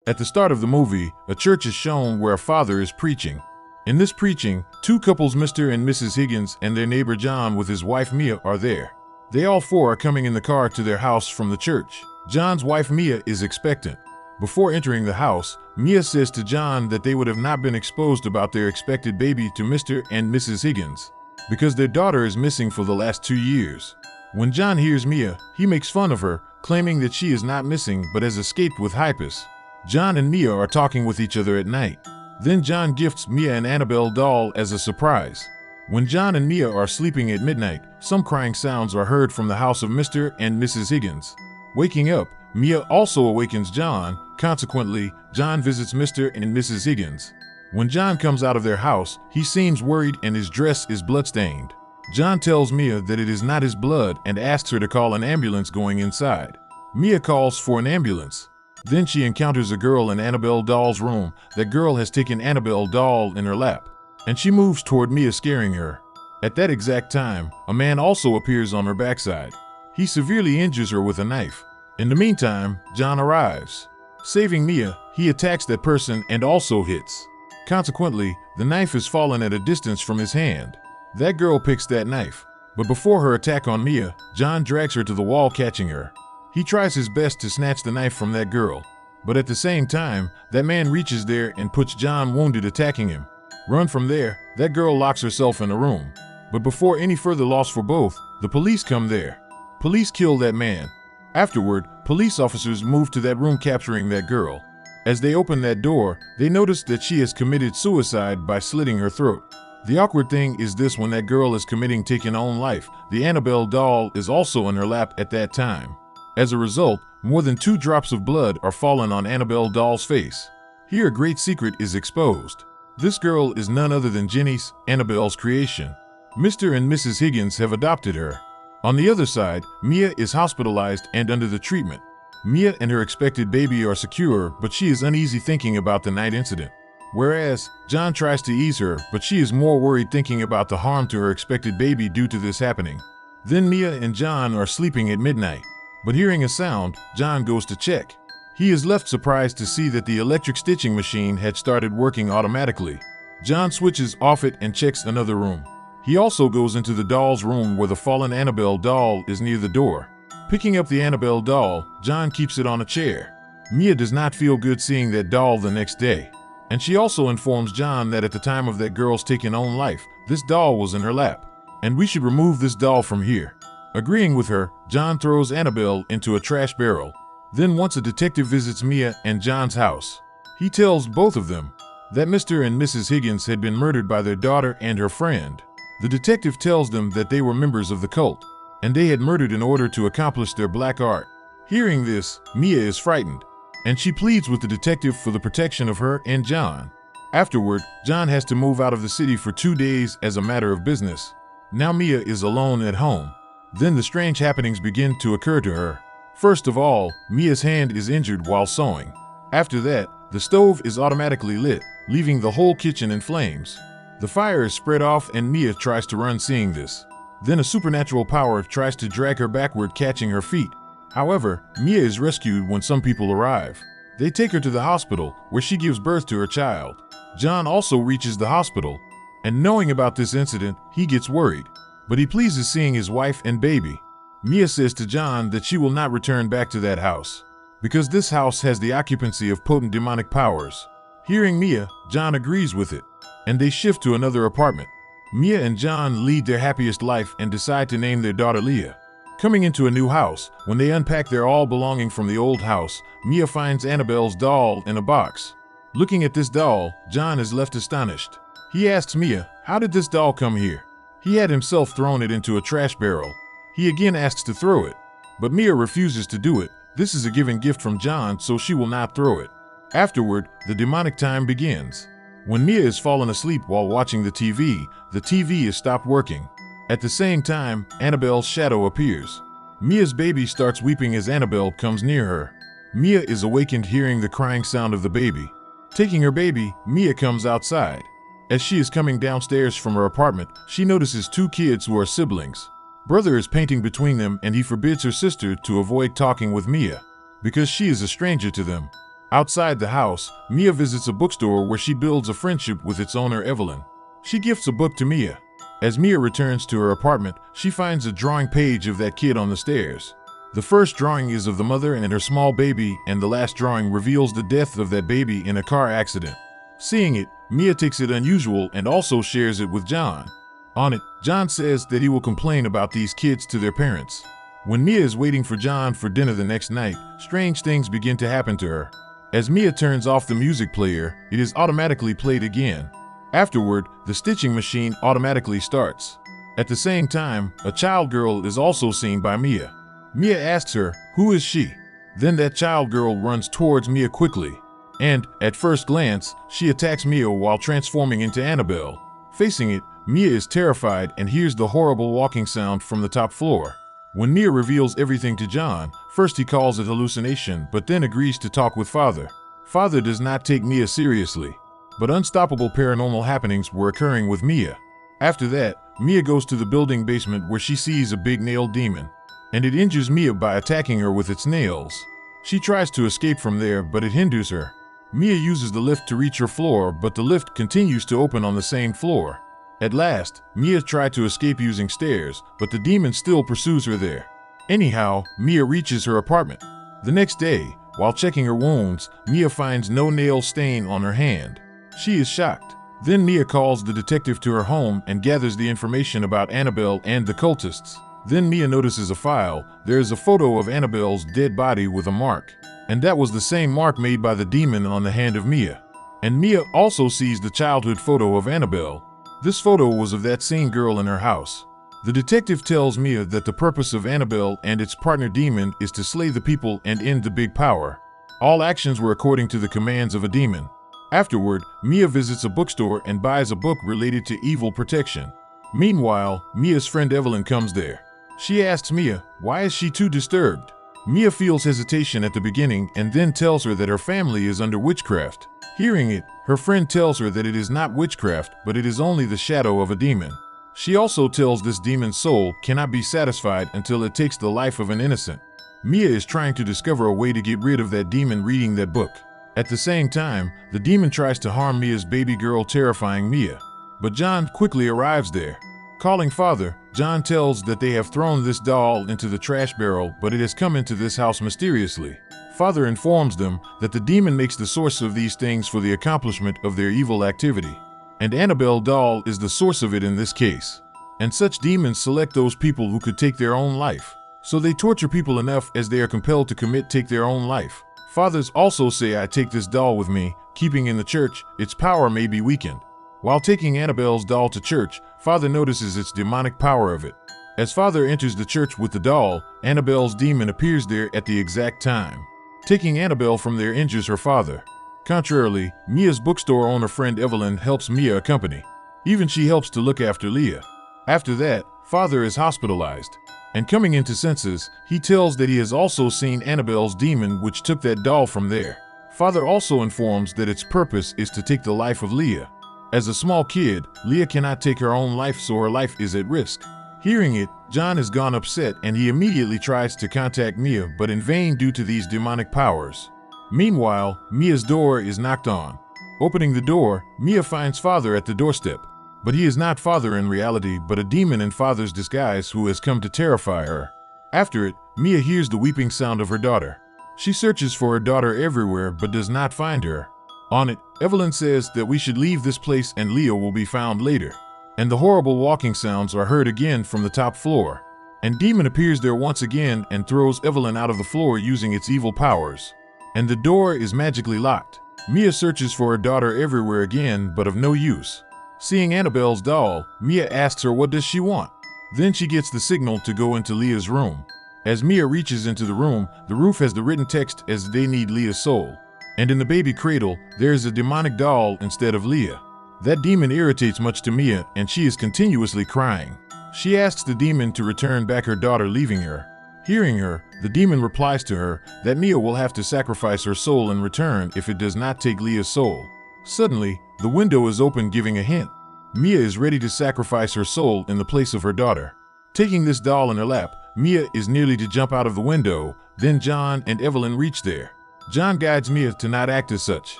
At the start of the movie, a church is shown where a father is preaching. In this preaching, two couples, Mr. and Mrs. Higgins, and their neighbor John with his wife Mia, are there. They all four are coming in the car to their house from the church. John's wife Mia is expectant. Before entering the house, Mia says to John that they would have not been exposed about their expected baby to Mr. and Mrs. Higgins, because their daughter is missing for the last 2 years. When John hears Mia, he makes fun of her, claiming that she is not missing but has escaped with Hypus. John and Mia are talking with each other at night. Then John gifts Mia an Annabelle doll as a surprise. When John and Mia are sleeping at midnight, some crying sounds are heard from the house of Mr. and Mrs. Higgins. Waking up, Mia also awakens John. Consequently, John visits Mr. and Mrs. Higgins. When John comes out of their house, he seems worried and his dress is bloodstained. John tells Mia that it is not his blood and asks her to call an ambulance going inside. Mia calls for an ambulance. Then she encounters a girl in Annabelle doll's room. That girl has taken Annabelle doll in her lap, and she moves toward Mia, scaring her. At that exact time, a man also appears on her backside. He severely injures her with a knife. In the meantime, John arrives. Saving Mia, he attacks that person and also hits. Consequently, the knife has fallen at a distance from his hand. That girl picks that knife, but before her attack on Mia, John drags her to the wall, catching her. He tries his best to snatch the knife from that girl, but at the same time, that man reaches there and puts John wounded, attacking him. Run from there, that girl locks herself in a room. But before any further loss for both, the police come there. Police kill that man. Afterward, police officers move to that room, capturing that girl. As they open that door, they notice that she has committed suicide by slitting her throat. The awkward thing is this: when that girl is taking her own life, the Annabelle doll is also in her lap at that time. As a result, more than 2 drops of blood are fallen on Annabelle doll's face. Here a great secret is exposed. This girl is none other than Jenny's, Annabelle's creation. Mr. and Mrs. Higgins have adopted her. On the other side, Mia is hospitalized and under the treatment. Mia and her expected baby are secure, but she is uneasy thinking about the night incident. Whereas, John tries to ease her, but she is more worried, thinking about the harm to her expected baby due to this happening. Then Mia and John are sleeping at midnight. But hearing a sound, John goes to check. He is left surprised to see that the electric stitching machine had started working automatically. John switches off it and checks another room. He also goes into the doll's room where the fallen Annabelle doll is near the door. Picking up the Annabelle doll, John keeps it on a chair. Mia does not feel good seeing that doll the next day. And she also informs John that at the time of that girl's taking own life, this doll was in her lap. And we should remove this doll from here. Agreeing with her, John throws Annabelle into a trash barrel. Then once a detective visits Mia and John's house, he tells both of them that Mr. and Mrs. Higgins had been murdered by their daughter and her friend. The detective tells them that they were members of the cult, and they had murdered in order to accomplish their black art. Hearing this, Mia is frightened, and she pleads with the detective for the protection of her and John. Afterward, John has to move out of the city for 2 days as a matter of business. Now Mia is alone at home. Then the strange happenings begin to occur to her. First of all, Mia's hand is injured while sewing. After that, the stove is automatically lit, leaving the whole kitchen in flames. The fire is spread off and Mia tries to run, seeing this. Then a supernatural power tries to drag her backward, catching her feet. However, Mia is rescued when some people arrive. They take her to the hospital, where she gives birth to her child. John also reaches the hospital, and knowing about this incident, he gets worried. But he pleases seeing his wife and baby. Mia says to John that she will not return back to that house, because this house has the occupancy of potent demonic powers. Hearing Mia, John agrees with it, and they shift to another apartment. Mia and John lead their happiest life and decide to name their daughter Leah. Coming into a new house, when they unpack their all belonging from the old house, Mia finds Annabelle's doll in a box. Looking at this doll, John is left astonished. He asks Mia, "How did this doll come here?" He had himself thrown it into a trash barrel. He again asks to throw it, but Mia refuses to do it. This is a given gift from John, so she will not throw it. Afterward, the demonic time begins. When Mia is fallen asleep while watching the TV is stopped working. At the same time, Annabelle's shadow appears. Mia's baby starts weeping as Annabelle comes near her. Mia is awakened hearing the crying sound of the baby. Taking her baby, Mia comes outside. As she is coming downstairs from her apartment, she notices 2 kids who are siblings. Brother is painting between them and he forbids her sister to avoid talking with Mia, because she is a stranger to them. Outside the house, Mia visits a bookstore where she builds a friendship with its owner, Evelyn. She gifts a book to Mia. As Mia returns to her apartment, she finds a drawing page of that kid on the stairs. The first drawing is of the mother and her small baby, and the last drawing reveals the death of that baby in a car accident. Seeing it, Mia takes it unusual and also shares it with John. On it, John says that he will complain about these kids to their parents. When Mia is waiting for John for dinner the next night, strange things begin to happen to her. As Mia turns off the music player, it is automatically played again. Afterward, the stitching machine automatically starts. At the same time, a child girl is also seen by Mia. Mia asks her, "Who is she?" Then that child girl runs towards Mia quickly. And, at first glance, she attacks Mia while transforming into Annabelle. Facing it, Mia is terrified and hears the horrible walking sound from the top floor. When Mia reveals everything to John, first he calls it hallucination but then agrees to talk with Father. Father does not take Mia seriously. But unstoppable paranormal happenings were occurring with Mia. After that, Mia goes to the building basement where she sees a big nailed demon. And it injures Mia by attacking her with its nails. She tries to escape from there, but it hinders her. Mia uses the lift to reach her floor, but the lift continues to open on the same floor. At last, Mia tried to escape using stairs, but the demon still pursues her there. Anyhow, Mia reaches her apartment. The next day, while checking her wounds, Mia finds no nail stain on her hand. She is shocked. Then Mia calls the detective to her home and gathers the information about Annabelle and the cultists. Then Mia notices a file. There is a photo of Annabelle's dead body with a mark. And that was the same mark made by the demon on the hand of Mia. And Mia also sees the childhood photo of Annabelle. This photo was of that same girl in her house. The detective tells Mia that the purpose of Annabelle and its partner demon is to slay the people and end the big power. All actions were according to the commands of a demon. Afterward, Mia visits a bookstore and buys a book related to evil protection. Meanwhile, Mia's friend Evelyn comes there. She asks Mia, why is she too disturbed? Mia feels hesitation at the beginning and then tells her that her family is under witchcraft. Hearing it, her friend tells her that it is not witchcraft, but it is only the shadow of a demon. She also tells this demon's soul cannot be satisfied until it takes the life of an innocent. Mia is trying to discover a way to get rid of that demon reading that book. At the same time, the demon tries to harm Mia's baby girl, terrifying Mia. But John quickly arrives there. Calling Father, John tells that they have thrown this doll into the trash barrel, but it has come into this house mysteriously. Father informs them that the demon makes the source of these things for the accomplishment of their evil activity. And Annabelle doll is the source of it in this case. And such demons select those people who could take their own life. So they torture people enough as they are compelled to take their own life. Fathers also say, I take this doll with me, keeping in the church, its power may be weakened. While taking Annabelle's doll to church, Father notices its demonic power of it. As Father enters the church with the doll, Annabelle's demon appears there at the exact time. Taking Annabelle from there injures her father. Contrarily, Mia's bookstore owner friend Evelyn helps Mia accompany. Even she helps to look after Leah. After that, Father is hospitalized. And coming into senses, he tells that he has also seen Annabelle's demon which took that doll from there. Father also informs that its purpose is to take the life of Leah. As a small kid, Leah cannot take her own life, so her life is at risk. Hearing it, John has gone upset and he immediately tries to contact Mia, but in vain due to these demonic powers. Meanwhile, Mia's door is knocked on. Opening the door, Mia finds Father at the doorstep. But he is not Father in reality, but a demon in Father's disguise who has come to terrify her. After it, Mia hears the weeping sound of her daughter. She searches for her daughter everywhere but does not find her. On it, Evelyn says that we should leave this place and Leah will be found later. And the horrible walking sounds are heard again from the top floor. And Demon appears there once again and throws Evelyn out of the floor using its evil powers. And the door is magically locked. Mia searches for her daughter everywhere again, but of no use. Seeing Annabelle's doll, Mia asks her what does she want. Then she gets the signal to go into Leah's room. As Mia reaches into the room, the roof has the written text as they need Leah's soul. And in the baby cradle, there is a demonic doll instead of Leah. That demon irritates much to Mia and she is continuously crying. She asks the demon to return back her daughter, leaving her. Hearing her, the demon replies to her that Mia will have to sacrifice her soul in return if it does not take Leah's soul. Suddenly, the window is open, giving a hint. Mia is ready to sacrifice her soul in the place of her daughter. Taking this doll in her lap, Mia is nearly to jump out of the window, then John and Evelyn reach there. John guides Mia to not act as such.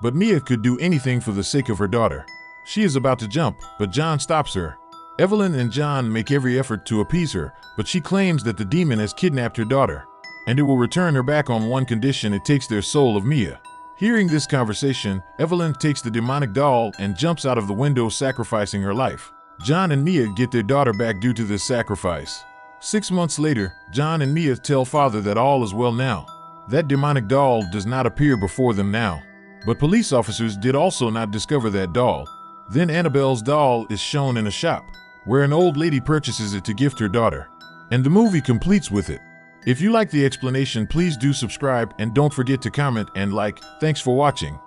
But Mia could do anything for the sake of her daughter. She is about to jump, but John stops her. Evelyn and John make every effort to appease her, but she claims that the demon has kidnapped her daughter, and it will return her back on one condition: it takes their soul of Mia. Hearing this conversation, Evelyn takes the demonic doll and jumps out of the window, sacrificing her life. John and Mia get their daughter back due to this sacrifice. 6 months later, John and Mia tell father that all is well now. That demonic doll does not appear before them now. But police officers did also not discover that doll. Then Annabelle's doll is shown in a shop, where an old lady purchases it to gift her daughter. And the movie completes with it. If you like the explanation, please do subscribe and don't forget to comment and like. Thanks for watching.